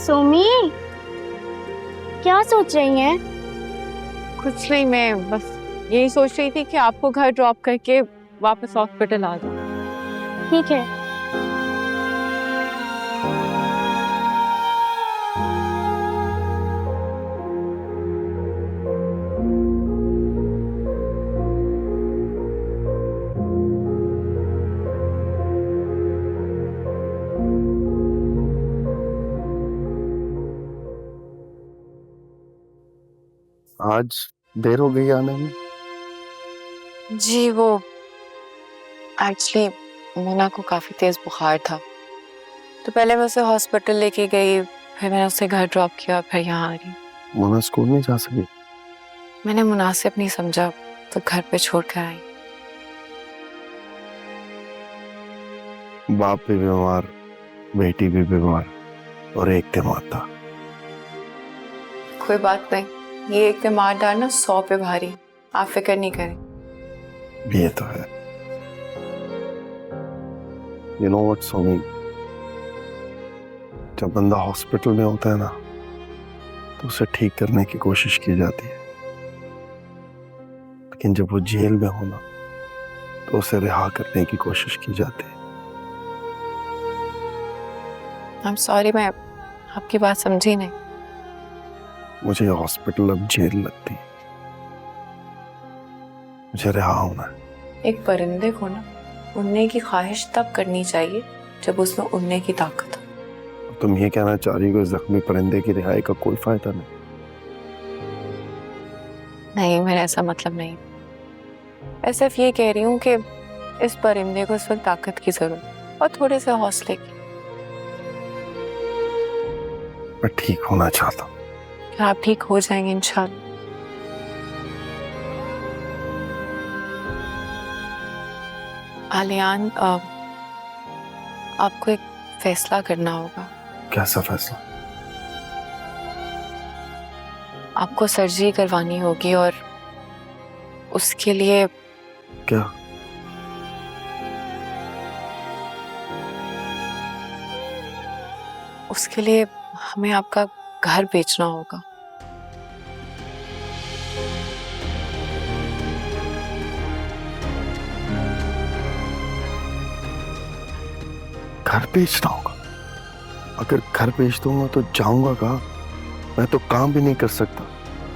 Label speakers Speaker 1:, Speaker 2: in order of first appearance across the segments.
Speaker 1: सोमी, क्या सोच रही हैं?
Speaker 2: कुछ नहीं, मैं बस यही सोच रही थी कि आपको घर ड्रॉप करके वापस हॉस्पिटल आ जाऊं।
Speaker 1: ठीक है।
Speaker 3: आज देर हो गई आने में।
Speaker 2: जी वो एक्चुअली मोना को काफी तेज बुखार था, तो पहले मैं उसे हॉस्पिटल लेके गई, फिर मैंने उसे घर ड्रॉप किया, फिर यहाँ आ रही।
Speaker 3: मोना स्कूल नहीं जा सकी?
Speaker 2: मैंने मुनासिब नहीं समझा तो घर पे छोड़ कर आई।
Speaker 3: बाप भी बीमार, बेटी भी बीमार और एक दिमाग था।
Speaker 2: कोई बात नहीं, ये एक बीमार डालना 100 पे भारी, आप फिक्र नहीं करें।
Speaker 3: ये तो है। You know what, सोनी, जब बंदा हॉस्पिटल में होता है ना, तो उसे ठीक करने की कोशिश की जाती है, लेकिन जब वो जेल में हो ना, तो उसे रिहा करने की कोशिश की जाती है।
Speaker 2: आई एम सॉरी, मैं आपकी बात समझी नहीं।
Speaker 3: मुझे हॉस्पिटल अब जेल लगती है, मुझे रिहा होना है।
Speaker 2: एक परिंदे को ना उड़ने की ख्वाहिश तब करनी चाहिए जब उसमें उड़ने की ताकत हो।
Speaker 3: तुम ये कहना चाह रही हो कि जख्मी परिंदे की रिहाई का कोई फायदा नहीं?
Speaker 2: नहीं, मेरा ऐसा मतलब नहीं। मैं सिर्फ ये कह रही हूँ कि इस परिंदे को इस वक्त ताकत की जरूरत और थोड़े से हौसले की।
Speaker 3: मैं ठीक होना चाहता हूँ।
Speaker 2: आप ठीक हो जाएंगे इंशाल्लाह। आलियान, आपको एक फैसला करना होगा।
Speaker 3: कैसा फैसला?
Speaker 2: आपको सर्जरी करवानी होगी और उसके लिए
Speaker 3: क्या?
Speaker 2: उसके लिए हमें आपका घर बेचना होगा।
Speaker 3: घर बेचना होगा? अगर घर बेच दूंगा तो जाऊंगा कहाँ? मैं तो काम भी नहीं कर सकता।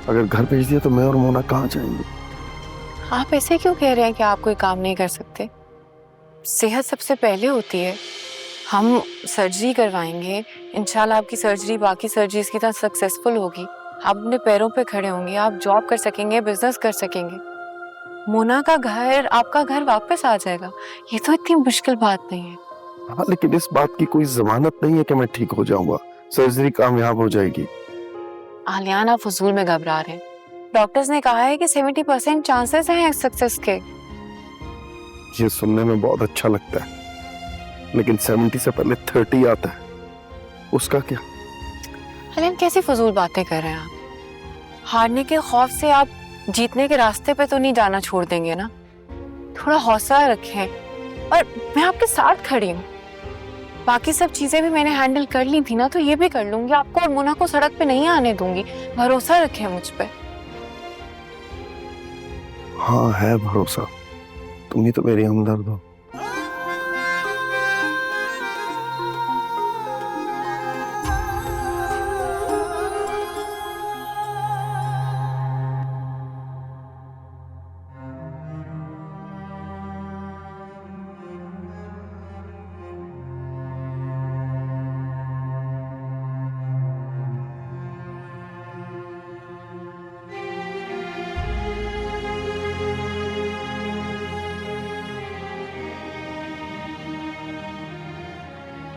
Speaker 3: अगर घर बेच दिया तो मैं और मोना कहाँ जाएंगे?
Speaker 2: आप ऐसे क्यों कह रहे हैं कि आप कोई काम नहीं कर सकते? सेहत सबसे पहले होती है। हम सर्जरी करवाएंगे, इंशाल्लाह आपकी सर्जरी बाकी सर्जरीज की तरह सक्सेसफुल होगी। आप अपने पैरों पे खड़े होंगे, आप जॉब कर सकेंगे, बिजनेस कर सकेंगे। मोना का घर, आपका घर वापस आ जाएगा। ये तो इतनी मुश्किल बात नहीं है।
Speaker 3: हाँ, लेकिन इस बात की कोई जमानत नहीं है कि मैं ठीक हो जाऊंगा, सर्जरी कामयाब हो जाएगी।
Speaker 2: आलियान, आप फजूल में घबरा रहे हैं। डॉक्टर्स ने कहा है कि 70% चांसेस हैं सक्सेस के।
Speaker 3: ये सुनने में बहुत अच्छा लगता है, लेकिन 70 से पहले 30 आता है, उसका क्या?
Speaker 2: आलियान, कैसी फजूल बातें कर रहे हैं आप? हारने के खौफ से आप जीतने के रास्ते पे तो नहीं जाना छोड़ देंगे ना? थोड़ा हौसला रखें और मैं आपके साथ खड़ी हूँ। बाकी सब चीजें भी मैंने हैंडल कर ली थी ना, तो ये भी कर लूंगी। आपको और मोना को सड़क पे नहीं आने दूंगी, भरोसा रखें मुझ पे।
Speaker 3: हाँ, है भरोसा। तुम ही तो मेरी हमदर्द हो।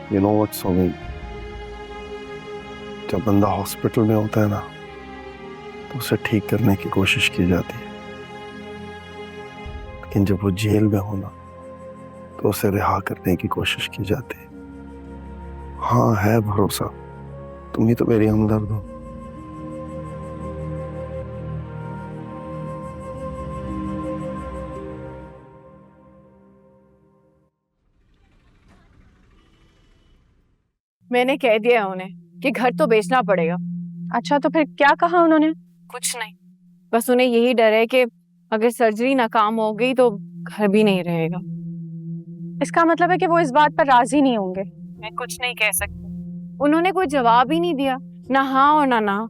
Speaker 3: You know what, सोनी, जब बंदा हॉस्पिटल में होता है ना, तो उसे ठीक करने की कोशिश की जाती है, लेकिन जब वो जेल में हो ना, तो उसे रिहा करने की कोशिश की जाती है। हाँ, है भरोसा। तुम ही तो मेरी हमदर्द हो।
Speaker 2: मैंने कह दिया उन्हें कि घर तो बेचना पड़ेगा।
Speaker 4: अच्छा, तो फिर क्या कहा उन्होंने?
Speaker 2: कुछ नहीं, बस उन्हें यही डर है कि अगर सर्जरी नाकाम हो गई तो घर भी नहीं रहेगा।
Speaker 4: इसका मतलब है कि वो इस बात पर राजी नहीं होंगे।
Speaker 2: मैं कुछ नहीं कह सकती, उन्होंने कोई जवाब ही नहीं दिया, ना हाँ और ना।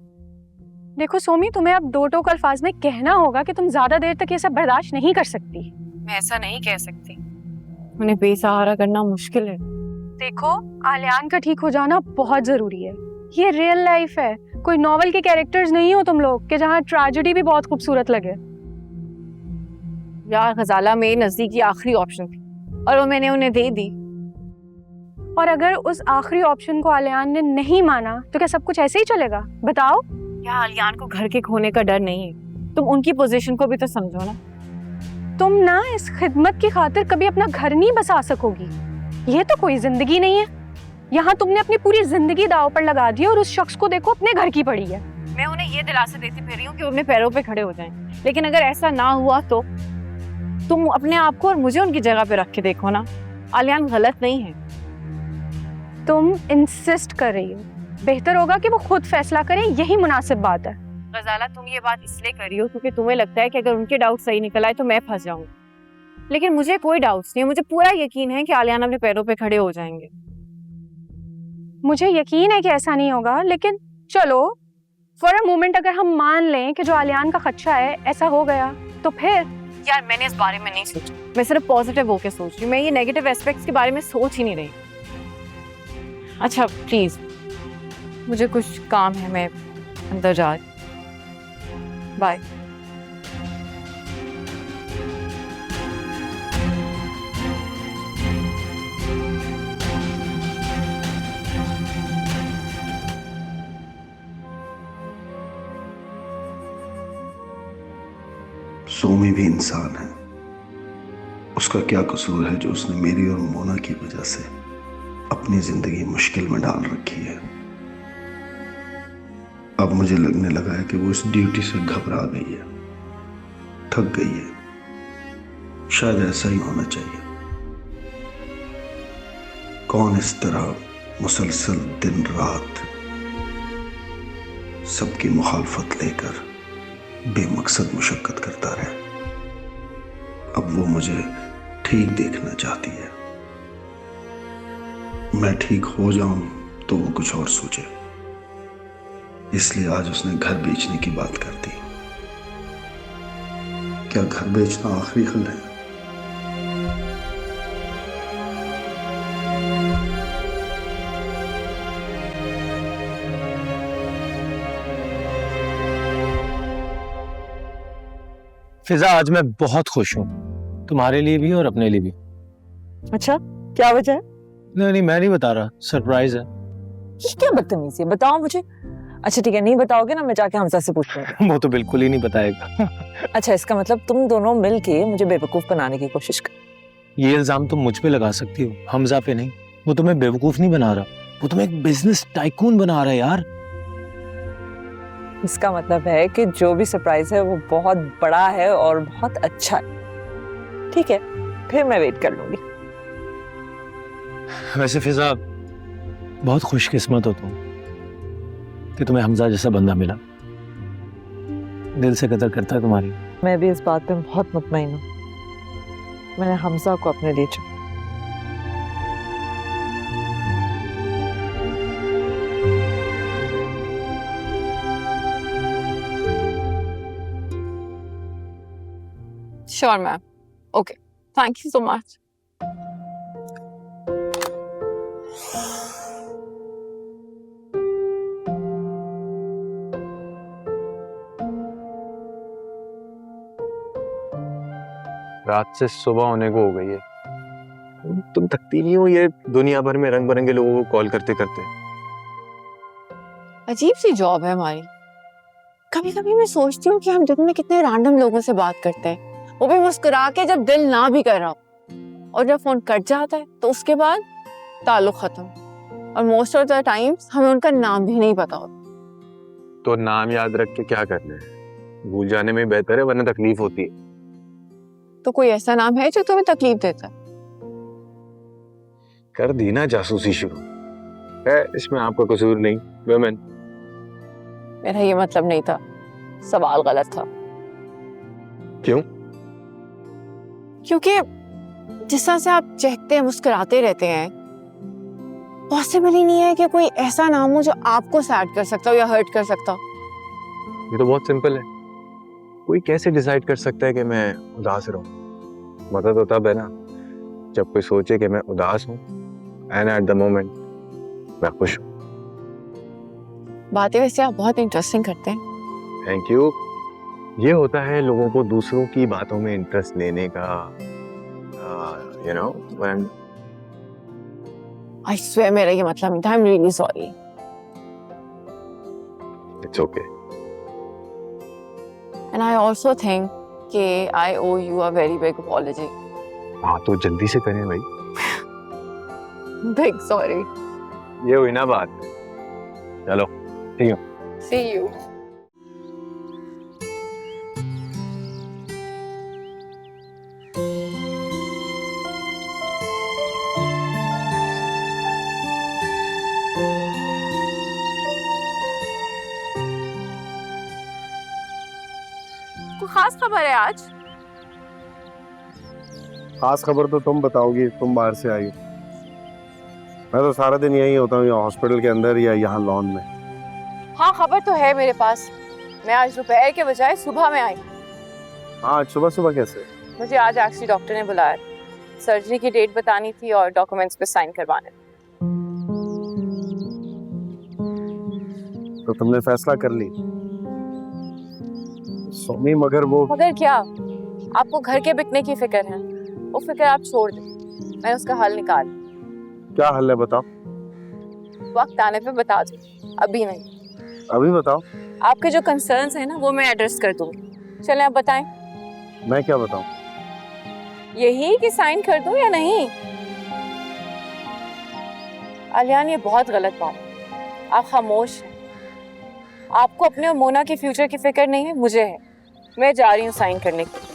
Speaker 4: देखो सोमी, तुम्हें अब दो टोक अल्फाज में कहना होगा कि तुम ज्यादा देर तक ये सब बर्दाश्त नहीं कर सकती।
Speaker 2: मैं ऐसा नहीं कह सकती, उन्हें बेसहारा करना मुश्किल है।
Speaker 4: देखो, आलियान का ठीक हो जाना बहुत जरूरी है। ये रियल लाइफ है, कोई नॉवल के कैरेक्टर्स नहीं हो तुम लोग कि जहाँ ट्रेजेडी भी बहुत खूबसूरत लगे।
Speaker 2: यार गजाला मेरे नजदीक की आखिरी ऑप्शन थी और वो मैंने उन्हें दे दी।
Speaker 4: और अगर उस आखिरी ऑप्शन को आलियान ने नहीं माना तो क्या सब कुछ ऐसे ही चलेगा? बताओ।
Speaker 2: यार आलियान को घर के खोने का डर नहीं है, तुम उनकी पोजीशन को भी तो समझो ना।
Speaker 4: तुम ना इस खिदमत की खातिर कभी अपना घर नहीं बसा सकोगी। ये तो कोई जिंदगी नहीं है, यहाँ तुमने अपनी पूरी जिंदगी दांव पर लगा दी और उस शख्स को देखो अपने घर की पड़ी है।
Speaker 2: मैं उन्हें ये दिलासा देती फिर रही हूँ कि वो अपने पैरों पे खड़े हो जाएं, लेकिन अगर ऐसा ना हुआ तो तुम अपने आप को और मुझे उनकी जगह पे रख के देखो ना। आलियान गलत नहीं है।
Speaker 4: तुम इंसिस्ट कर रही हो, बेहतर होगा कि वो खुद फैसला करें, यही मुनासिब बात है।
Speaker 2: गजाला तुम ये बात इसलिए कर रही हो क्योंकि तुम्हें लगता है कि अगर उनके डाउट सही निकल आए तो मैं फंस जाऊंगी, लेकिन मुझे कोई डाउट्स नहीं है। मुझे पूरा यकीन है कि आलियान अपने पैरों पे खड़े हो जाएंगे।
Speaker 4: मुझे यकीन है कि ऐसा नहीं होगा, लेकिन चलो फॉर अ मोमेंट अगर हम मान लें कि जो आलियान का खदशा है ऐसा हो गया तो फिर।
Speaker 2: यार मैंने इस बारे में नहीं सोचा, मैं सिर्फ पॉजिटिव होके सोच रही हूँ, मैं ये नेगेटिव एस्पेक्ट्स के बारे में सोच ही नहीं रही। अच्छा प्लीज, मुझे कुछ काम है, मैं अंदर जा रही। बाय।
Speaker 3: सोमी भी इंसान है, उसका क्या कसूर है जो उसने मेरी और मोना की वजह से अपनी जिंदगी मुश्किल में डाल रखी है। अब मुझे लगने लगा है कि वो इस ड्यूटी से घबरा गई है, थक गई है। शायद ऐसा ही होना चाहिए। कौन इस तरह मुसलसल दिन रात सबकी मुखालफत लेकर बेमकसद मुशक्कत करता रहे। अब वो मुझे ठीक देखना चाहती है, मैं ठीक हो जाऊं तो वो कुछ और सोचे, इसलिए आज उसने घर बेचने की बात कर दी। क्या घर बेचना आखिरी हल है?
Speaker 5: फिजा, आज मैं बहुत खुश हूँ, तुम्हारे लिए भी और अपने लिए भी।
Speaker 6: अच्छा, क्या वजह है?
Speaker 5: नहीं, मैं नहीं बता रहा, सरप्राइज है।
Speaker 6: ये क्या बदतमीजी है, बताओ मुझे। अच्छा ठीक है, नहीं बताओगे ना, मैं जाके हमजा से पूछ लूंगी।
Speaker 5: वो तो बिल्कुल ही नहीं बताएगा।
Speaker 6: अच्छा, इसका मतलब तुम दोनों मिलके मुझे बेवकूफ बनाने की कोशिश कर।
Speaker 5: ये इल्जाम तुम मुझ पे लगा सकती हो, हमजा पे नहीं। वो तुम्हें बेवकूफ नहीं बना रहा, वो तुम्हें एक बिजनेस टाइकून बना रहा है यार।
Speaker 6: इसका मतलब है कि जो भी सरप्राइज है वो बहुत बड़ा है और बहुत अच्छा है। ठीक है, फिर मैं वेट कर लूंगी।
Speaker 5: वैसे फिजा, बहुत खुशकिस्मत हो तुम कि तुम्हें हमजा जैसा बंदा मिला। दिल से कदर करता है तुम्हारी।
Speaker 6: मैं भी इस बात पे बहुत मुतमईन हूँ, मैंने हमजा को अपने लिए चुना।
Speaker 2: Sure, ma'am. Okay. Thank you so much.
Speaker 7: रात से सुबह होने को हो गई है, तुम थकती नहीं हो ये दुनिया भर में रंग बिरंगे लोगों को कॉल करते करते?
Speaker 2: अजीब सी जॉब है हमारी। कभी कभी मैं सोचती हूँ कि हम दिन में कितने रैंडम लोगों से बात करते हैं, वो भी मुस्कुरा के, जब दिल ना भी कर रहा हो, और जब फोन कट जाता है तो उसके बाद ताल्लुक खत्म, और मोस्ट ऑफ द टाइम्स हमें उनका नाम भी नहीं पता होता।
Speaker 7: तो नाम याद रख के क्या करना है, भूल जाने में बेहतर है, वरना तकलीफ होती है।
Speaker 2: तो कोई ऐसा नाम है जो तुम्हें तकलीफ देता है?
Speaker 7: कर दी ना जासूसी शुरू। है, इसमें आपका कसूर नहीं। वुमेन।
Speaker 2: मेरा ये मतलब नहीं था, सवाल गलत था।
Speaker 7: क्यों?
Speaker 2: क्योंकि जिस तरह से आप चहकते मुस्कुराते रहते हैं, पॉसिबल ही नहीं है कि कोई ऐसा नाम हो जो आपको सैड कर सकता हो या हर्ट कर सकता हो।
Speaker 7: ये तो बहुत सिंपल है। कोई कैसे डिसाइड कर सकता है कि मैं उदास रहूं? मतलब तो तब है ना जब कोई सोचे कि मैं उदास हूं एंड एट द मोमेंट मैं खुश हूं।
Speaker 2: बातें वैसे आप बहुत इंटरेस्टिंग करते हैं।
Speaker 7: Thank you. ये होता है लोगों को दूसरों की बातों में इंटरेस्ट लेने का। You know when
Speaker 2: I swear मेरा ये मतलब नहीं था। I am really sorry.
Speaker 7: It's okay.
Speaker 2: And I also think कि I owe you a very big apology.
Speaker 7: हाँ तो जल्दी से करें भाई।
Speaker 2: Big sorry.
Speaker 7: ये हुई ना बात। चलो ठीक है।
Speaker 2: See you. कोई खास खबर है आज?
Speaker 8: खास खबर तो तुम बताओगी, तुम बाहर से आई हो। मैं तो सारा दिन यही होता हूँ, या हॉस्पिटल के अंदर या यहाँ लॉन में।
Speaker 2: हाँ खबर तो है मेरे पास। मैं आज दोपहर के बजाय सुबह में आई।
Speaker 8: हाँ आज सुबह सुबह कैसे?
Speaker 2: मुझे आज एक्चुअली डॉक्टर ने बुलाया। सर्जरी की डेट बतानी थी और डॉक्यूमेंट्स पे साइन करवाने।
Speaker 8: तो तुमने फैसला कर ली? सोमी मगर वो
Speaker 2: मगर क्या? आपको घर के बिकने की फिक्र है? वो फिक्र आप छोड़ दें, मैं उसका हल निकाल।
Speaker 8: क्या हल है बताओ?
Speaker 2: वक्त आने पे बता दूं, अभी नहीं।
Speaker 8: अभी बताओ।
Speaker 2: आपके जो कंसर्न्स हैं ना वो मैं एड्रेस कर दूंगी। चलें आप बताएं।
Speaker 8: मैं क्या बताऊं?
Speaker 2: यही कि साइन कर दूं या नहीं? अलियान ये बहुत गलत बात है। आप खामोश हैं। आपको अपने और मोना के फ्यूचर की फिक्र नहीं है, मुझे है। मैं जा रही हूँ साइन करने के लिए।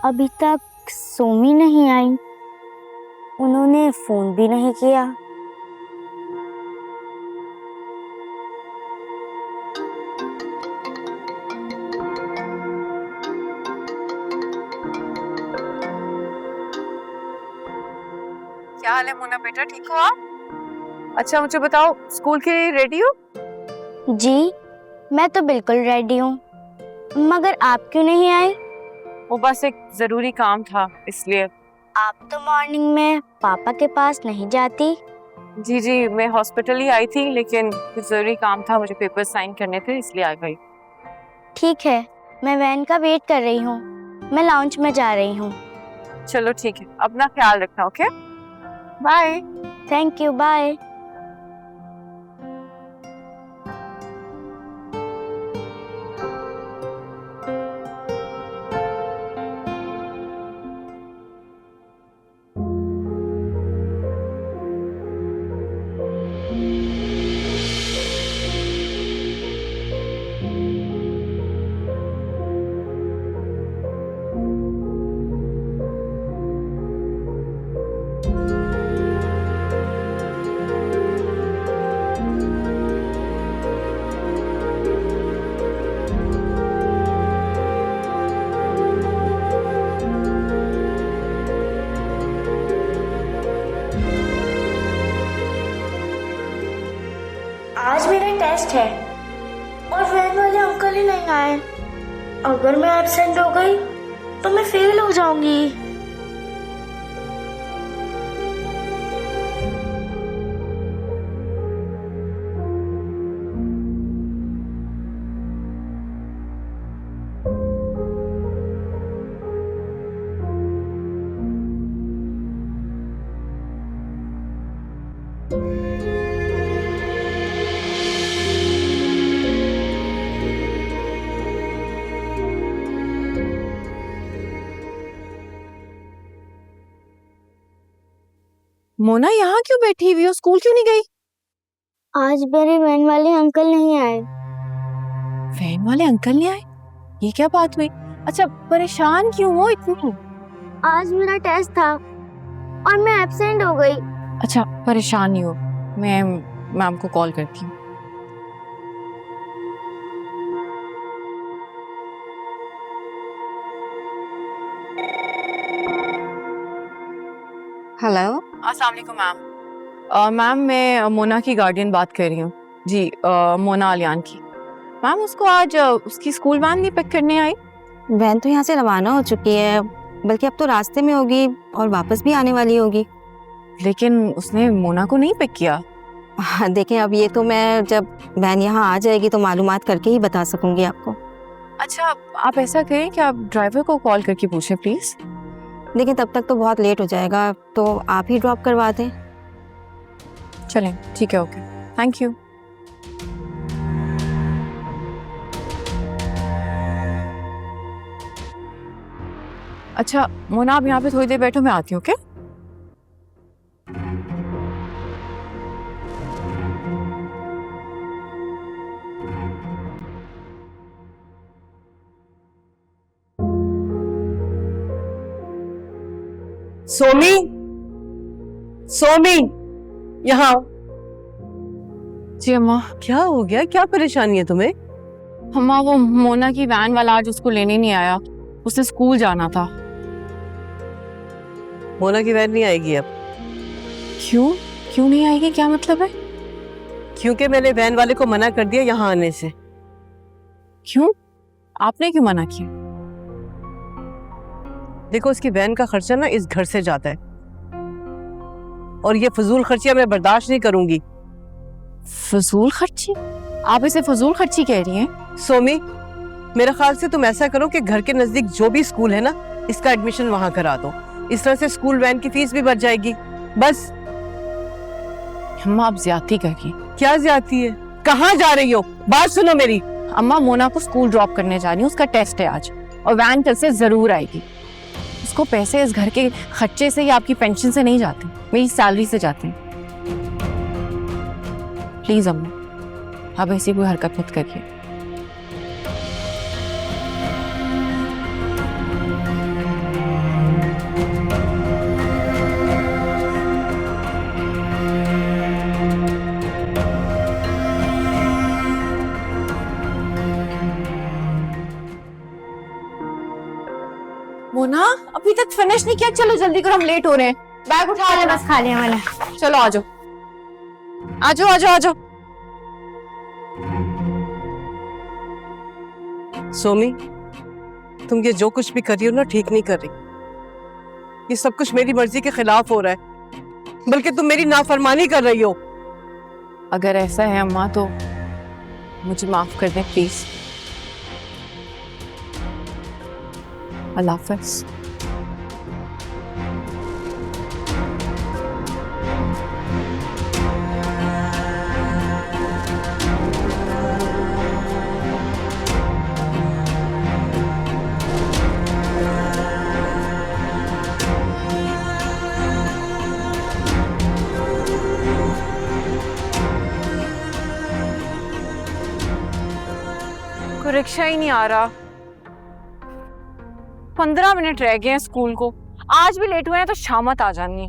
Speaker 1: अभी तक सोमी नहीं आई, उन्होंने फोन भी नहीं किया।
Speaker 2: क्या हाल है मोना बेटा, ठीक हो आप? अच्छा मुझे बताओ, स्कूल के लिए रेडी हो?
Speaker 1: जी मैं तो बिल्कुल रेडी हूँ, मगर आप क्यों नहीं आए?
Speaker 2: वो बस एक जरूरी काम था इसलिए।
Speaker 1: आप तो मॉर्निंग में पापा के पास नहीं जाती।
Speaker 2: जी जी मैं हॉस्पिटल ही आई थी, लेकिन कुछ जरूरी काम था, मुझे पेपर साइन करने थे इसलिए आ गई।
Speaker 1: ठीक है, मैं वैन का वेट कर रही हूँ। मैं लाउंज में जा रही हूँ।
Speaker 2: चलो ठीक है, अपना ख्याल रखना। Okay bye.
Speaker 1: Thank you, bye. आज मेरा टेस्ट है और वैन वाले अंकल ही नहीं आए। अगर मैं एब्सेंट हो गई तो मैं फेल हो जाऊंगी।
Speaker 2: मोना यहाँ क्यों बैठी हुई हो? स्कूल क्यों नहीं गई?
Speaker 1: आज मेरे वैन वाले अंकल नहीं आए।
Speaker 2: वैन वाले अंकल नहीं आए? ये क्या बात हुई? अच्छा, परेशान क्यों हो इतनी?
Speaker 1: आज मेरा टेस्ट था और मैं एब्सेंट हो गई।
Speaker 2: अच्छा, परेशान नहीं हो, मैं मैम को कॉल करती हूँ।
Speaker 9: हेलो।
Speaker 2: अस्सलाम वालेकुम मैम। मैम मैं मोना की गार्डियन बात कर रही हूँ। जी, मोना आलियान की। मैम उसको आज उसकी स्कूल वैन नहीं पिक करने आई?
Speaker 9: वैन तो यहाँ से रवाना हो चुकी है, बल्कि अब तो रास्ते में होगी और वापस भी आने वाली होगी।
Speaker 2: लेकिन उसने मोना को नहीं पिक किया।
Speaker 9: देखें, अब ये तो मैं जब वैन यहाँ आ जाएगी तो मालूमात करके ही बता सकूंगी आपको।
Speaker 2: अच्छा, आप ऐसा करें कि आप ड्राइवर को कॉल करके पूछें प्लीज।
Speaker 9: लेकिन तब तक तो बहुत लेट हो जाएगा, तो आप ही ड्रॉप करवा दें।
Speaker 2: चलें, ठीक है, ओके, थैंक यू। अच्छा मोना, आप यहाँ पे थोड़ी देर बैठो, मैं आती हूँ, ओके?
Speaker 10: सोमी, सोमी, यहाँ आओ।
Speaker 2: जी अम्मा।
Speaker 10: क्या हो गया? क्या परेशानी है तुम्हें?
Speaker 2: अम्मा, वो मोना की वैन वाला आज उसको लेने नहीं आया, उसने स्कूल जाना था।
Speaker 10: मोना की वैन नहीं आएगी अब।
Speaker 2: क्यों? क्यों नहीं आएगी? क्या मतलब है?
Speaker 10: क्योंकि मैंने वैन वाले को मना कर दिया यहाँ आने से।
Speaker 2: क्यों? आपने क्यों मना किया?
Speaker 10: देखो, उसकी वैन का खर्चा ना इस घर से जाता है और ये फजूल खर्चियां मैं बर्दाश्त नहीं करूंगी।
Speaker 2: फजूल खर्ची? आप इसे फजूल खर्ची कह रही हैं?
Speaker 10: सोमी, मेरे ख्याल से तुम ऐसा करो कि घर के नजदीक जो भी स्कूल है ना, इसका एडमिशन वहां करा दो। इस तरह से स्कूल वैन की फीस भी बच जाएगी। बस।
Speaker 2: अम्मा, आप ज्यादती कर रही हैं।
Speaker 10: क्या ज्यादती है? कहाँ जा रही हो? बात सुनो मेरी।
Speaker 2: अम्मा, मोना को स्कूल ड्रॉप करने जा रही हूँ, उसका टेस्ट है आज और वैन कल से जरूर आएगी। उसको पैसे इस घर के खर्चे से या आपकी पेंशन से नहीं जाते, मेरी सैलरी से जाते हैं। प्लीज अम्मा, आप ऐसी कोई हरकत मत करिए। मोना, अभी तक फिनिश नहीं किया, चलो जल्दी करो, हम लेट हो रहे हैं। बैग उठा लेना।
Speaker 1: बस खा लिया मैंने।
Speaker 2: चलो आ जाओ, आ जाओ, आ जाओ, आ जाओ।
Speaker 10: सोमी, तुम ये जो कुछ भी कर रही हो ना, ठीक नहीं कर रही। ये सब कुछ मेरी मर्जी के खिलाफ हो रहा है, बल्कि तुम मेरी नाफरमानी कर रही हो।
Speaker 2: अगर ऐसा है अम्मा तो मुझे माफ कर दें प्लीज। अल्लाह हाफ़िज़। कोई रिक्शा ही नहीं आ रहा। 15 मिनट रह गए हैं स्कूल को, आज भी लेट हुए हैं तो शामत आ जानी है।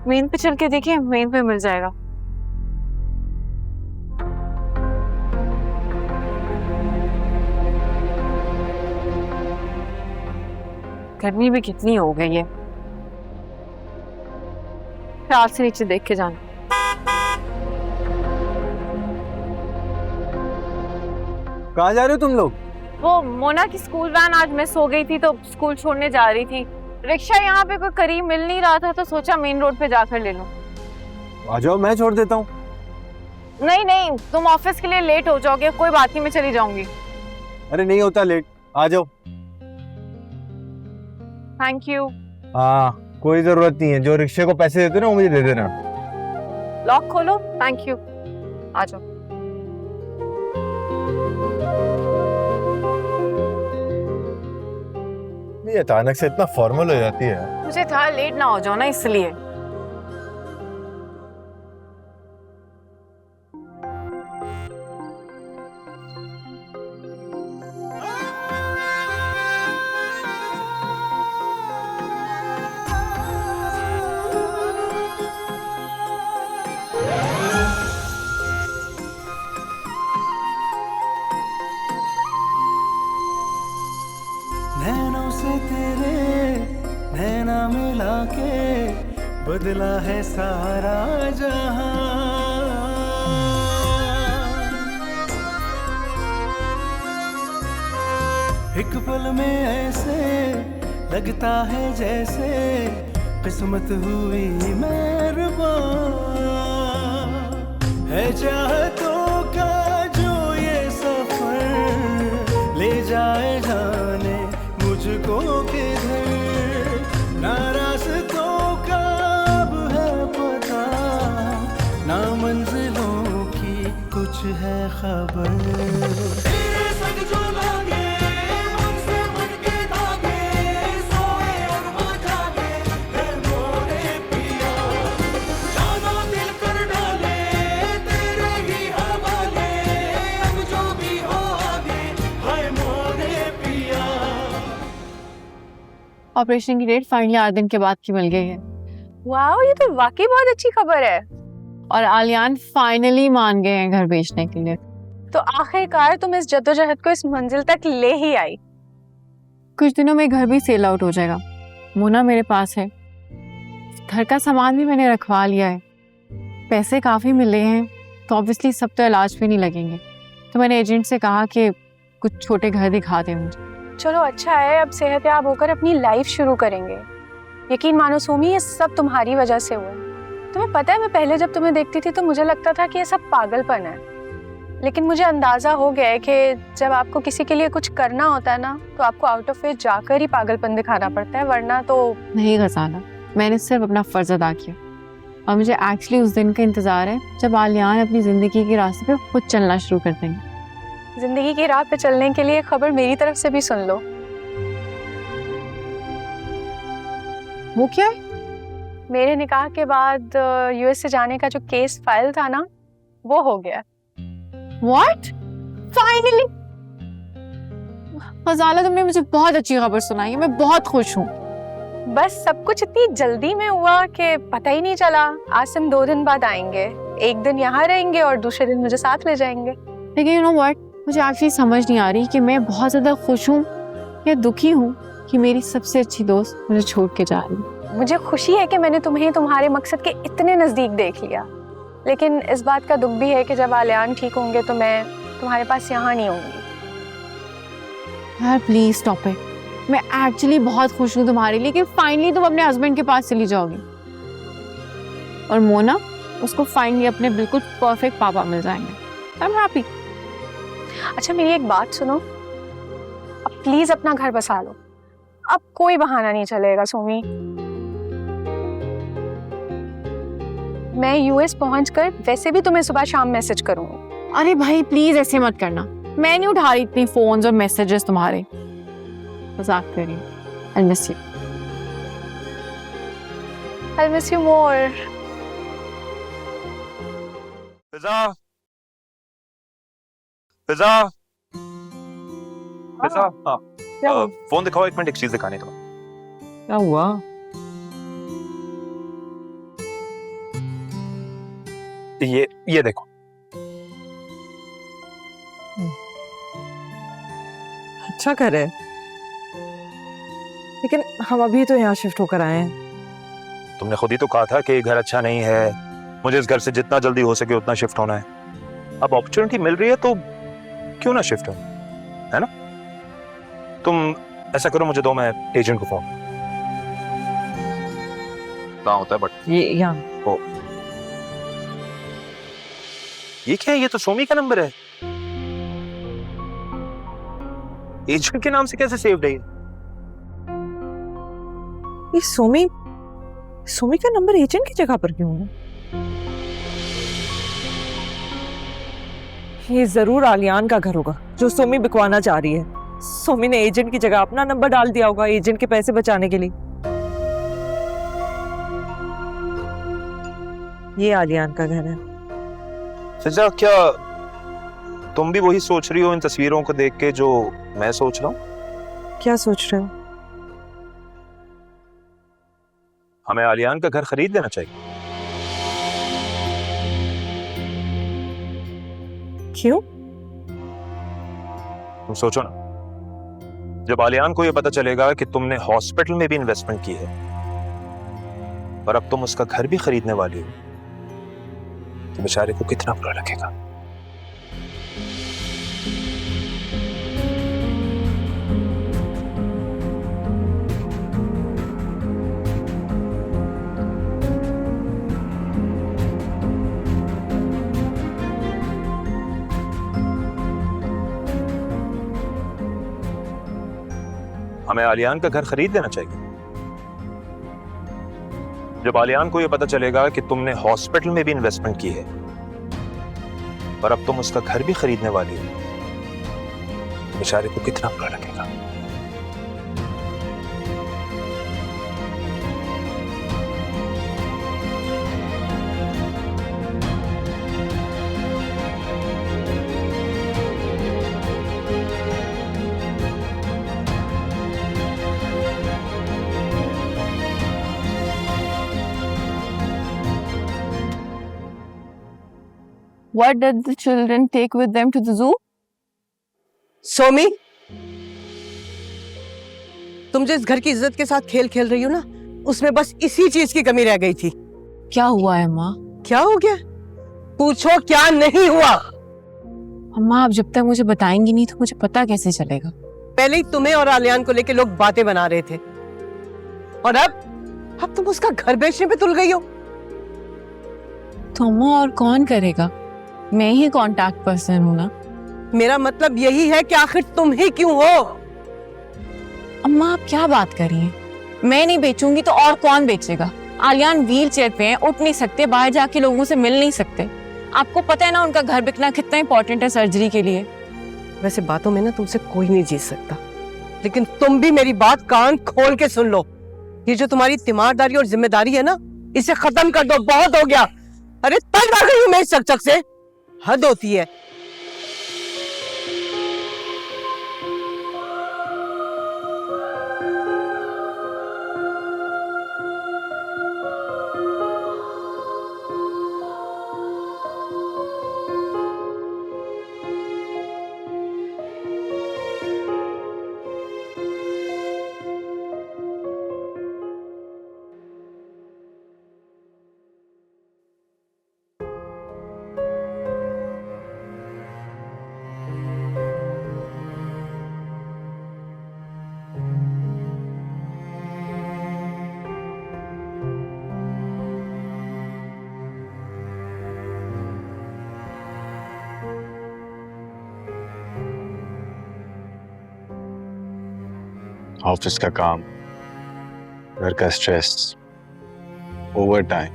Speaker 2: मेन पे चल के देखिए, मेन पे मिल जाएगा। गर्मी भी कितनी हो गई है। ख्याल से नीचे देख के जाना।
Speaker 7: कहाँ जा रहे हो तुम लोग?
Speaker 2: वो मोना की स्कूल वैन आज मिस हो गई थी तो स्कूल छोड़ने जा रही थी। रिक्शा यहाँ पे कोई करीब मिल नहीं रहा था तो सोचा मेन रोड पे जाकर ले लूं।
Speaker 7: आ जाओ, मैं छोड़ देता हूँ।
Speaker 2: नहीं नहीं, तुम ऑफिस के लिए लेट हो जाओगे। कोई बात नहीं, मैं चली जाऊंगी।
Speaker 7: अरे नहीं होता लेट, आ जाओ।
Speaker 2: Thank you.
Speaker 7: हाँ, कोई जरूरत नहीं है। जो रिक्शे को पैसे देते ना वो मुझे दे देना।
Speaker 2: लॉक खोलो। Thank you. आ जाओ।
Speaker 7: ये अचानक से इतना फॉर्मल हो जाती है।
Speaker 2: मुझे था लेट ना हो जाओ ना इसलिए।
Speaker 11: नैनों से तेरे नैना मिला के बदला है सारा जहां। एक पल में ऐसे लगता है जैसे किस्मत हुई मेहरबान। है चाहतों का जो ये सफर ले जाए जाने मुझको किधर। ना रास्तों का अब है पता, ना मंजिलों की कुछ है खबर। तेरे संग जो लागे मुझसे मन के धागे, सोए और वो जागे है मोरे पिया। जाना दिल कर डाले तेरे ही हवाले, अब जो भी हो आगे है मोरे पिया।
Speaker 2: ऑपरेशन की डेट फाइनली 8 दिन के बाद की मिल गई है।
Speaker 4: वाह, ये तो वाकई बहुत अच्छी खबर है।
Speaker 2: और आलियान फाइनली मान गए हैं घर बेचने के लिए।
Speaker 4: तो आखिरकार तुम इस जद्दोजहद को इस मंजिल तक ले ही आई।
Speaker 2: कुछ दिनों में घर भी सेल आउट हो जाएगा। मोना मेरे पास है, घर का सामान भी मैंने रखवा लिया है, पैसे काफ़ी मिले हैं, तो ऑब्वियसली सब तो इलाज पे नहीं लगेंगे। तो मैंने एजेंट से कहा कि कुछ छोटे घर दिखा दे मुझे।
Speaker 4: चलो अच्छा है, अब सेहतयाब होकर अपनी लाइफ शुरू करेंगे। यकीन मानो सोमी, ये सब तुम्हारी वजह से हुआ। तुम्हें पता है, मैं पहले जब तुम्हें देखती थी तो मुझे लगता था कि ये सब पागलपन है, लेकिन मुझे अंदाजा हो गया है कि जब आपको किसी के लिए कुछ करना होता है ना, तो आपको आउट ऑफ वे जाकर ही पागलपन दिखाना पड़ता है, वरना तो
Speaker 2: नहीं गजाला, मैंने सिर्फ अपना फर्ज अदा किया। और मुझे एक्चुअली उस दिन का इंतजार है जब आलियान अपनी जिंदगी के रास्ते पे खुद चलना शुरू कर देंगे।
Speaker 4: जिंदगी की राह पे चलने के लिए खबर मेरी तरफ से भी सुन लो।
Speaker 2: वो क्या है?
Speaker 4: मेरे निकाह के बाद यूएस से जाने का जो केस फाइल था ना, वो हो गया।
Speaker 2: What? Finally! गजाला, तुमने मुझे बहुत अच्छी खबर सुनाई है, मैं बहुत खुश हूँ।
Speaker 4: बस सब कुछ इतनी जल्दी में हुआ कि पता ही नहीं चला। आसिम 2 दिन बाद आएंगे, एक दिन यहाँ रहेंगे और दूसरे दिन मुझे साथ ले जाएंगे।
Speaker 2: लेकिन यू नो व्हाट, मुझे एक्चुअली समझ नहीं आ रही कि मैं बहुत ज़्यादा खुश हूँ या दुखी हूँ कि मेरी सबसे अच्छी दोस्त मुझे छोड़ के जा रही है।
Speaker 4: मुझे खुशी है कि मैंने तुम्हें तुम्हारे मकसद के इतने नज़दीक देख लिया, लेकिन इस बात का दुख भी है कि जब आलियान ठीक होंगे तो मैं तुम्हारे पास यहाँ नहीं होंगी।
Speaker 2: यार प्लीज स्टॉप इट। मैं एक्चुअली बहुत खुश हूँ तुम्हारे लिए कि फाइनली तुम अपने हस्बैंड के पास चली जाओगी, और मोना, उसको फाइनली अपने बिल्कुल परफेक्ट पापा मिल जाएंगे। I am happy.
Speaker 4: अच्छा मेरी एक बात सुनो, अब प्लीज अपना घर बसा लो। अब कोई बहाना नहीं चलेगा सोमी। मैं यूएस पहुंचकर वैसे भी तुम्हें सुबह शाम मैसेज करूंगी।
Speaker 2: अरे भाई प्लीज ऐसे मत करना, मैं नहीं उठा रही इतनी फोन्स और मैसेजेस तुम्हारे। मजाक कर रही हूँ। I'll miss you.
Speaker 4: I'll miss you more.
Speaker 7: फिजा, फिजा, फिजा, हाँ, फोन दिखाओ, एक मिनट, एक चीज दिखाने दो।
Speaker 6: क्या हुआ?
Speaker 7: ये देखो।
Speaker 6: अच्छा घर है, लेकिन हम अभी तो यहाँ शिफ्ट होकर आए हैं।
Speaker 7: तुमने खुद ही तो कहा था कि ये घर अच्छा नहीं है, मुझे इस घर से जितना जल्दी हो सके उतना शिफ्ट होना है। अब अपॉर्चुनिटी मिल रही है तो क्यों ना शिफ्ट हो, है ना? तुम ऐसा करो, मुझे दो, मैं एजेंट को फोन। कहाँ होता है बट
Speaker 6: ये यहाँ
Speaker 7: हो। ये क्या है? ये तो सोमी का नंबर है। एजेंट के नाम से कैसे सेव्ड है
Speaker 6: ये? सोमी का नंबर एजेंट की जगह पर क्यों है? ये जरूर आलियान का घर होगा जो सोमी बिकवाना चाह रही है। सोमी ने एजेंट की जगह अपना नंबर डाल दिया होगा एजेंट के पैसे बचाने के लिए। ये आलियान का घर है।
Speaker 7: सजा, क्या तुम भी वही सोच रही हो इन तस्वीरों को देख के जो मैं सोच रहा हूँ?
Speaker 6: क्या सोच रहे हो?
Speaker 7: हमें आलियान का घर खरीद लेना चाहिए।
Speaker 6: क्यों?
Speaker 7: तुम सोचो ना, जब आलियान को यह पता चलेगा कि तुमने हॉस्पिटल में भी इन्वेस्टमेंट की है और अब तुम उसका घर भी खरीदने वाली हो, तो बेचारे को कितना बुरा लगेगा। हमें आलियान का घर खरीद लेना चाहिए। जब आलियान को यह पता चलेगा कि तुमने हॉस्पिटल में भी इन्वेस्टमेंट की है और अब तुम उसका घर भी खरीदने वाली हो, तो बेचारे को कितना बुरा लगेगा।
Speaker 2: What did the children take with them to the zoo?
Speaker 10: Somi, तुम जो इस घर की इज्जत के साथ खेल खेल रही हो ना, उसमें बस इसी चीज की कमी रह गई थी।
Speaker 2: क्या हुआ है माँ?
Speaker 10: क्या हो गया? पूछो क्या नहीं हुआ।
Speaker 2: अम्मा, आप जब तक मुझे बताएंगी नहीं तो मुझे पता कैसे चलेगा?
Speaker 10: पहले ही तुम्हें और आलियान को लेके लोग बातें बना रहे थे, और अब तुम उसका घर बेचने पे तुल गई हो।
Speaker 2: तो अम्मा, और कौन करेगा? मैं ही कांटेक्ट पर्सन हूँ ना।
Speaker 10: मेरा मतलब यही है कि आखिर तुम ही क्यों हो?
Speaker 2: अम्मा, आप क्या बात कर रही हैं? मैं नहीं बेचूंगी तो और कौन बेचेगा? आलियान व्हील चेयर पे हैं, उठ नहीं सकते, बाहर जाके लोगों से मिल नहीं सकते। आपको पता है ना उनका घर बिकना कितना इंपॉर्टेंट है सर्जरी के लिए।
Speaker 10: वैसे बातों में ना तुमसे कोई नहीं जीत सकता, लेकिन तुम भी मेरी बात कान खोल के सुन लो। ये जो तुम्हारी तीमारदारी और जिम्मेदारी है ना, इसे खत्म कर दो। बहुत हो गया। अरे तंग आ गई हूं मैं इस चकचक से, हद होती है।
Speaker 7: ऑफिस का काम, घर का स्ट्रेस, ओवर टाइम,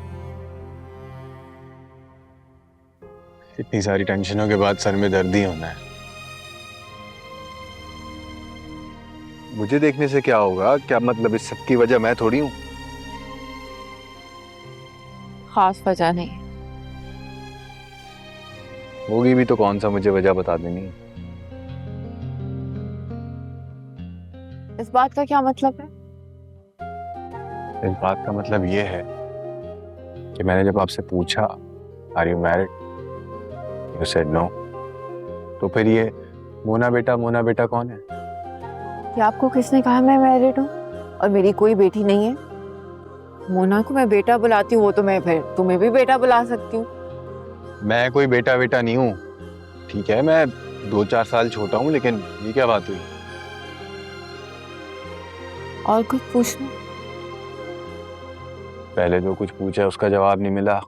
Speaker 7: इतनी सारी टेंशनों के बाद सर में दर्द ही होना है। मुझे देखने से क्या होगा? क्या मतलब इस सब की वजह मैं थोड़ी हूँ।
Speaker 2: खास वजह नहीं
Speaker 7: होगी भी तो कौन सा मुझे वजह बता देनी।
Speaker 2: इस बात का क्या मतलब है?
Speaker 7: इस बात का मतलब ये है कि मैंने जब आपसे पूछा are you married, you said no, तो फिर ये मोना बेटा कौन है?
Speaker 2: कि आपको किसने कहा मैं मैरिड हूँ? और मेरी कोई बेटी नहीं है। मोना को मैं बेटा बुलाती हूँ, वो तो मैं फिर तुम्हें भी बेटा बुला सकती हूँ।
Speaker 7: मैं कोई बेटा नहीं हूँ, ठीक है, मैं 2-4 साल छोटा हूँ, लेकिन ये क्या बात हुई?
Speaker 2: और कुछ पूछना?
Speaker 7: पहले जो कुछ पूछा उसका जवाब नहीं मिला,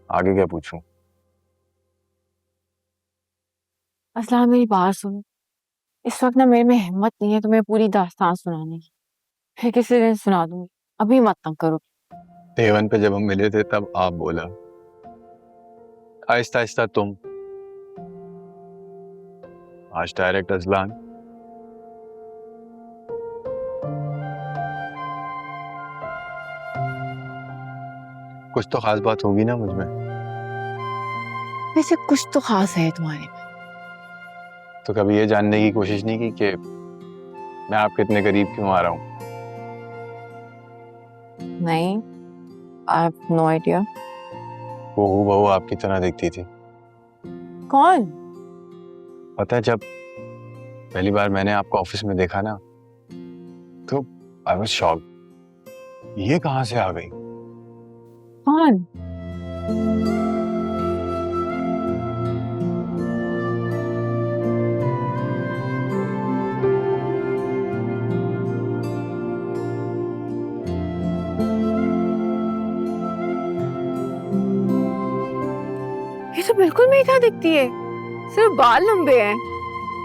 Speaker 7: आगे क्या पूछूं?
Speaker 2: असला, मेरी बात सुनो। इस वक्त ना मेरे में हिम्मत नहीं है तुम्हें पूरी दास्तान सुनाने की। फिर किसी दिन सुना दूंगी, अभी मत तंग करो।
Speaker 7: देवन पे जब हम मिले थे तब आप बोला, आहिस्ता आहिस्ता तुम, आज डायरेक्ट अजलान। कुछ तो खास बात होगी ना मुझ में।
Speaker 2: वैसे कुछ तो खास है तुम्हारे में।
Speaker 7: तो कभी ये जानने की कोशिश नहीं की कि मैं आपके इतने करीब क्यों आ रहा हूँ?
Speaker 2: नहीं, आई हैव नो आइडिया।
Speaker 7: वो हूबहू आपकी तरह दिखती थी।
Speaker 2: कौन?
Speaker 7: पता है, जब पहली बार मैंने आपको ऑफिस में देखा ना, तो आई वाज शॉक्ड। ये कहाँ से आ गई?
Speaker 2: कौन? ये तो बिल्कुल मेरी तरह दिखती है, सिर्फ बाल लंबे हैं।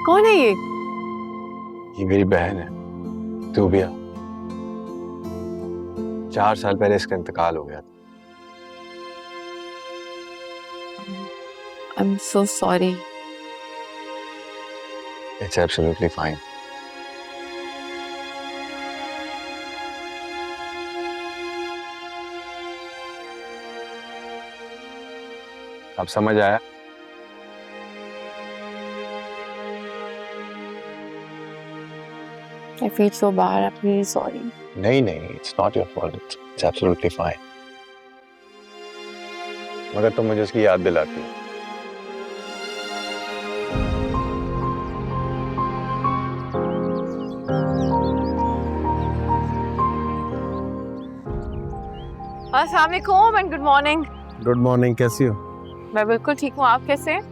Speaker 2: कौन है ये?
Speaker 7: ये मेरी बहन है, तूबिया। 4 साल पहले इसका इंतकाल हो गया था।
Speaker 2: I'm so sorry.
Speaker 7: It's absolutely fine. अब समझ आया?
Speaker 2: I feel so bad. I'm really sorry.
Speaker 7: नहीं, it's not your fault. It's absolutely fine. मगर तुम मुझे उसकी याद दिलाती हो।
Speaker 2: अस्सलाम वालेकुम and good morning.
Speaker 8: Good morning, कैसी हो?
Speaker 2: मैं बिल्कुल ठीक हूँ, आप कैसे हैं?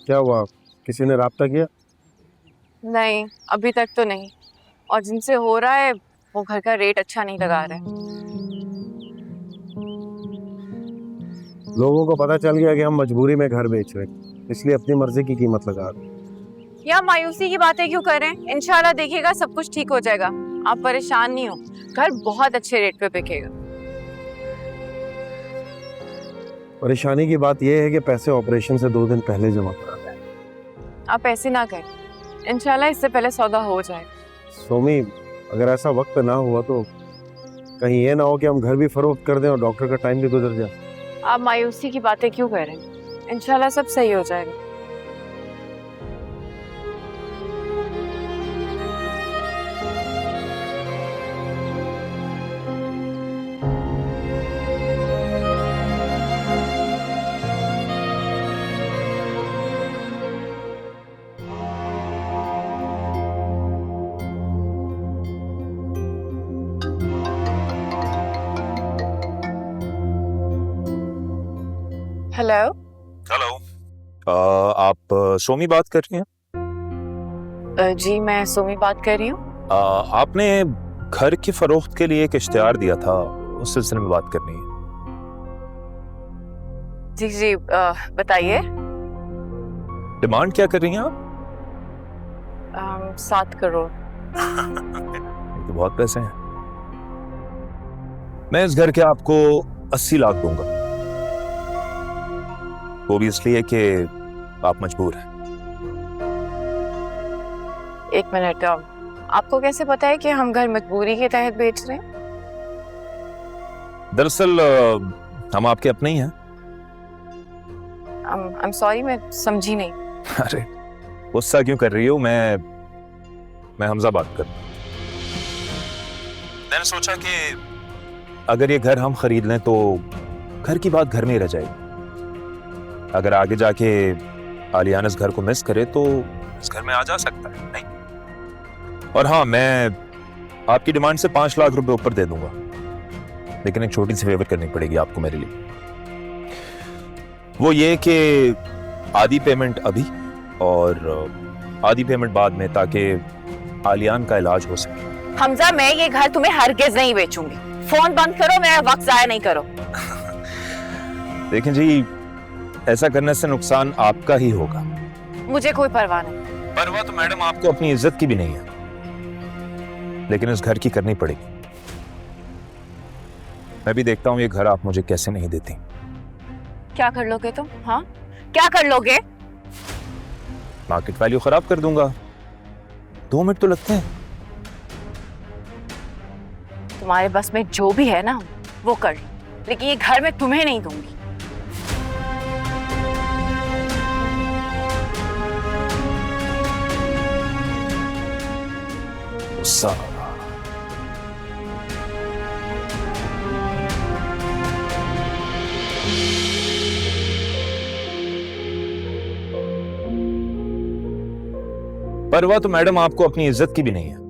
Speaker 8: क्या हुआ, किसी ने राब्ता किया?
Speaker 2: नहीं, अभी तक तो नहीं। और जिनसे हो रहा है वो घर का रेट अच्छा नहीं लगा रहे।
Speaker 8: लोगों को पता चल गया कि हम मजबूरी में घर बेच रहे हैं, इसलिए अपनी मर्जी की कीमत लगा रहे हैं।
Speaker 2: या मायूसी की बातें क्यों करें? इंशाल्लाह देखिएगा सब कुछ ठीक हो जाएगा। आप परेशान नहीं हो, घर बहुत अच्छे रेट पे बिकेगा।
Speaker 8: परेशानी की बात यह है कि पैसे ऑपरेशन से 2 दिन पहले जमा कराने हैं।
Speaker 2: आप ऐसे ना करें, इंशाल्लाह इससे पहले सौदा हो जाएगा।
Speaker 8: सोमी, अगर ऐसा वक्त ना हुआ तो कहीं ये ना हो कि हम घर भी फरोख्त कर दें और डॉक्टर का टाइम भी गुजर जाए।
Speaker 2: आप मायूसी की बातें क्यों कर रहे हैं? इंशाल्लाह सब सही हो जाएगा। हेलो।
Speaker 12: हेलो, आप सोमी बात कर रही हैं?
Speaker 2: जी मैं सोमी बात कर रही हूँ।
Speaker 12: आपने घर की फरोख्त के लिए एक इश्तिहार दिया था, उस सिलसिले में बात करनी है।
Speaker 2: जी जी बताइए।
Speaker 12: डिमांड क्या कर रही हैं आप?
Speaker 2: 7 करोड़।
Speaker 12: ये तो बहुत पैसे हैं। मैं इस घर के आपको 80 लाख दूंगा, वो भी इसलिए कि आप मजबूर हैं।
Speaker 2: 1 मिनट, आपको कैसे पता है कि हम घर मजबूरी के तहत बेच रहे हैं?
Speaker 12: दरअसल हम आपके अपने ही हैं।
Speaker 2: I'm sorry, मैं समझी नहीं।
Speaker 12: अरे गुस्सा क्यों कर रही हो? मैं हमजा बात कर रहा हूं। मैंने सोचा कि अगर ये घर हम खरीद लें तो घर की बात घर में ही रह जाएगी। अगर आगे जाके आलियान इस घर को मिस करे तो इस घर में आ जा सकता है, नहीं? और हाँ, मैं आपकी डिमांड से 5 लाख रुपए ऊपर दे दूंगा, लेकिन एक छोटी सी फेवर करनी पड़ेगी आपको मेरे लिए। वो ये कि आधी पेमेंट अभी और आधी पेमेंट बाद में, ताकि आलियान का इलाज हो सके।
Speaker 2: हमजा, मैं ये घर तुम्हें हरगिज नहीं बेचूंगी। फोन बंद करो, मेरा वक्त जाया नहीं करो।
Speaker 12: देखें जी, ऐसा करने से नुकसान आपका ही होगा।
Speaker 2: मुझे कोई परवाह नहीं।
Speaker 12: परवाह तो मैडम आपको अपनी इज्जत की भी नहीं है, लेकिन इस घर की करनी पड़ेगी। मैं भी देखता हूँ ये घर आप मुझे कैसे नहीं देती।
Speaker 2: क्या कर लोगे तुम? हाँ, क्या कर लोगे?
Speaker 12: मार्केट वैल्यू खराब कर दूंगा। 2 मिनट तो लगते हैं।
Speaker 2: तुम्हारे बस में जो भी है ना वो कर। लेकिन ये घर मैं तुम्हें नहीं दूंगी।
Speaker 12: गुस्सा परवाह तो मैडम आपको अपनी इज्जत की भी नहीं है।